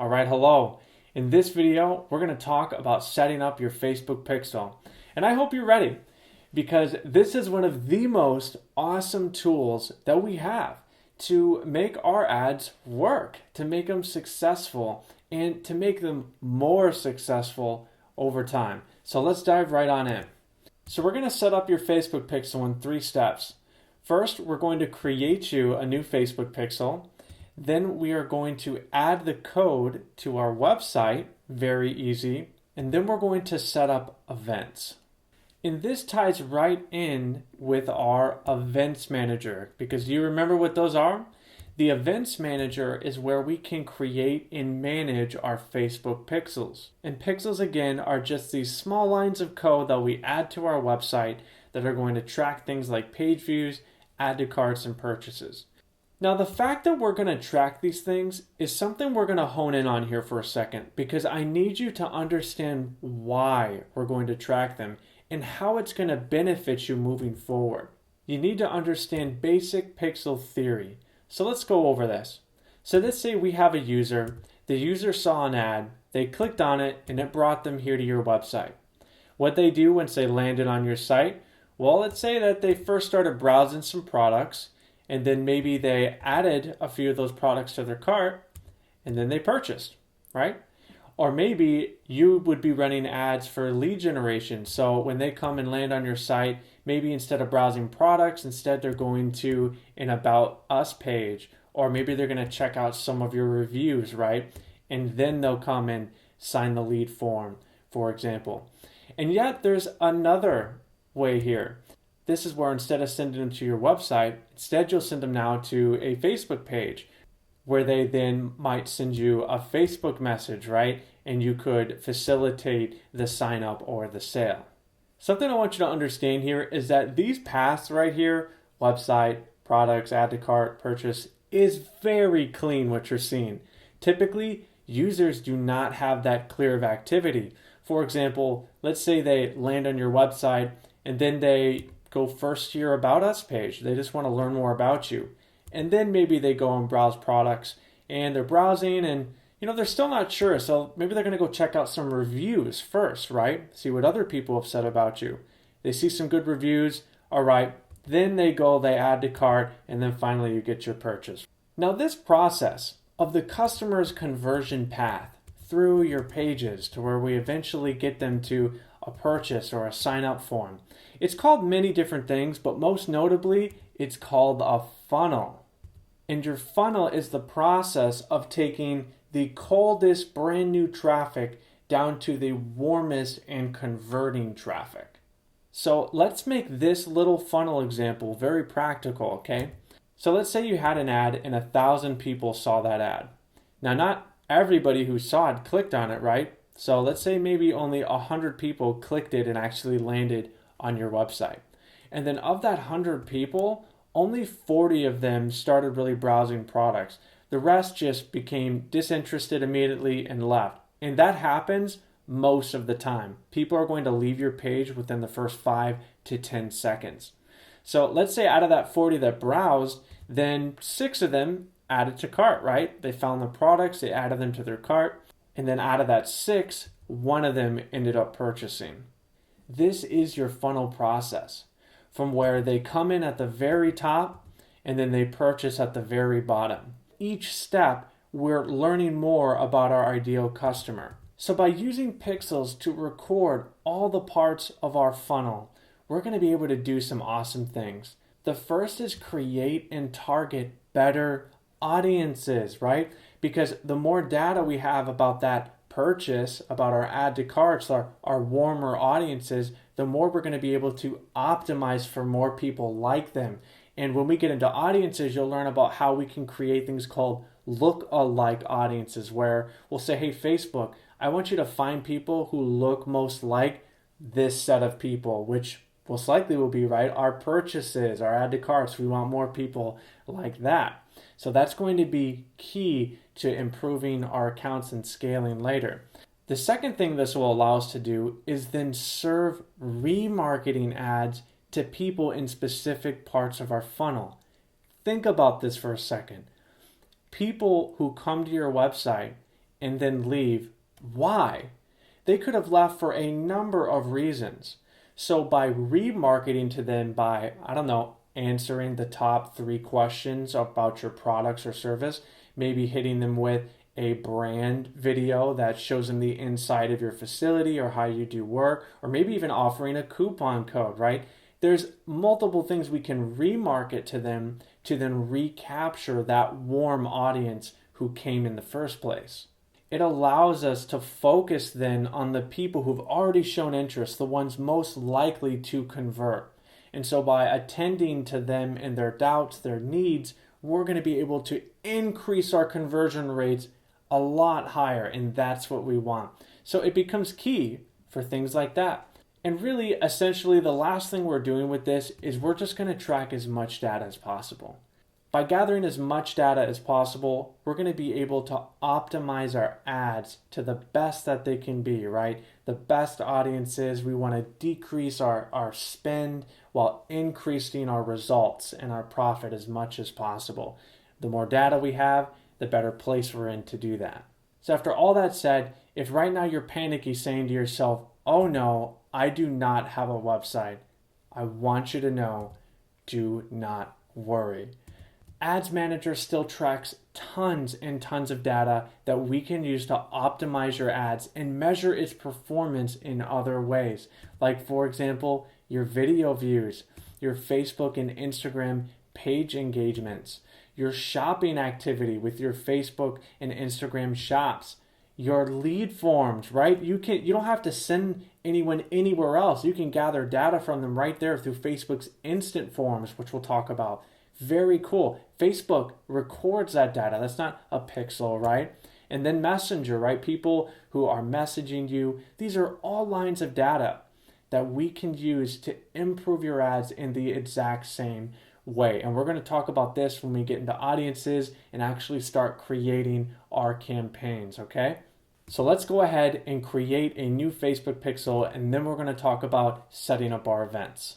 All right, hello. In this video, we're going to talk about setting up your Facebook pixel. And I hope you're ready because this is one of the most awesome tools that we have to make our ads work, to make them successful, and to make them more successful over time. So let's dive right on in. So we're going to set up your Facebook pixel in 3 steps. First, we're going to create you a new Facebook pixel. Then we are going to add the code to our website, very easy. And then we're going to set up events. And this ties right in with our events manager, because you remember what those are? The events manager is where we can create and manage our Facebook pixels. And pixels, again, are just these small lines of code that we add to our website that are going to track things like page views, add to carts, and purchases. Now, the fact that we're going to track these things is something we're going to hone in on here for a second, because I need you to understand why we're going to track them and how it's going to benefit you moving forward. You need to understand basic pixel theory. So let's go over this. So let's say we have a user. The user saw an ad, they clicked on it, and it brought them here to your website. What they do once they landed on your site, well, let's say that they first started browsing some products, and then maybe they added a few of those products to their cart, and then they purchased, right? Or maybe you would be running ads for lead generation. So when they come and land on your site, maybe instead of browsing products, instead they're going to an About Us page, or maybe they're going to check out some of your reviews, right? And then they'll come and sign the lead form, for example. And yet there's another way here. This is where instead of sending them to your website, instead you'll send them now to a Facebook page where they then might send you a Facebook message, right? And you could facilitate the sign up or the sale. Something I want you to understand here is that these paths right here, website, products, add to cart, purchase, is very clean what you're seeing. Typically, users do not have that clear of activity. For example, let's say they land on your website and then they go first to your About Us page. They just want to learn more about you. And then maybe they go and browse products and they're browsing and they're still not sure. So maybe they're going to go check out some reviews first, right? See what other people have said about you. They see some good reviews. All right. Then they add to cart, and then finally you get your purchase. Now this process of the customer's conversion path through your pages to where we eventually get them to a purchase or a sign up form. It's called many different things, but most notably, it's called a funnel. And your funnel is the process of taking the coldest brand new traffic down to the warmest and converting traffic. So let's make this little funnel example very practical, okay? So let's say you had an ad and 1,000 people saw that ad. Now, not everybody who saw it clicked on it, right? So let's say maybe only 100 people clicked it and actually landed on your website. And then of that 100 people, only 40 of them started really browsing products. The rest just became disinterested immediately and left. And that happens most of the time. People are going to leave your page within the first 5 to 10 seconds. So let's say out of that 40 that browsed, then 6 of them added to cart, right? They found the products, they added them to their cart. And then out of that 6, 1 of them ended up purchasing. This is your funnel process, from where they come in at the very top and then they purchase at the very bottom. Each step, we're learning more about our ideal customer. So by using pixels to record all the parts of our funnel, we're going to be able to do some awesome things. The first is create and target better audiences, right? Because the more data we have about that purchase, about our add to carts, our warmer audiences, the more we're going to be able to optimize for more people like them. And when we get into audiences, you'll learn about how we can create things called lookalike audiences, where we'll say, hey, Facebook, I want you to find people who look most like this set of people, which most likely will be, right, our purchases, our add to carts. We want more people like that. So that's going to be key to improving our accounts and scaling later. The second thing this will allow us to do is then serve remarketing ads to people in specific parts of our funnel. Think about this for a second. People who come to your website and then leave. Why? They could have left for a number of reasons. So by remarketing to them by, I don't know, answering the top 3 questions about your products or service, maybe hitting them with a brand video that shows them the inside of your facility or how you do work, or maybe even offering a coupon code, right? There's multiple things we can remarket to them to then recapture that warm audience who came in the first place. It allows us to focus then on the people who've already shown interest, the ones most likely to convert. And so by attending to them and their doubts, their needs, we're going to be able to increase our conversion rates a lot higher, and that's what we want. So it becomes key for things like that. And really, essentially, the last thing we're doing with this is we're just going to track as much data as possible. By gathering as much data as possible, we're going to be able to optimize our ads to the best that they can be, right? The best audiences. We want to decrease our spend while increasing our results and our profit as much as possible. The more data we have, the better place we're in to do that. So after all that said, if right now you're panicky saying to yourself, oh no, I do not have a website, I want you to know, do not worry. Ads Manager still tracks tons and tons of data that we can use to optimize your ads and measure its performance in other ways. Like, for example, your video views, your Facebook and Instagram page engagements, your shopping activity with your Facebook and Instagram shops, your lead forms, right? You don't have to send anyone anywhere else. You can gather data from them right there through Facebook's instant forms, which we'll talk about. Very cool. Facebook records that data. That's not a pixel, right? And then Messenger, right? People who are messaging you. These are all lines of data that we can use to improve your ads in the exact same way. And we're going to talk about this when we get into audiences and actually start creating our campaigns, okay? So let's go ahead and create a new Facebook pixel, and then we're going to talk about setting up our events.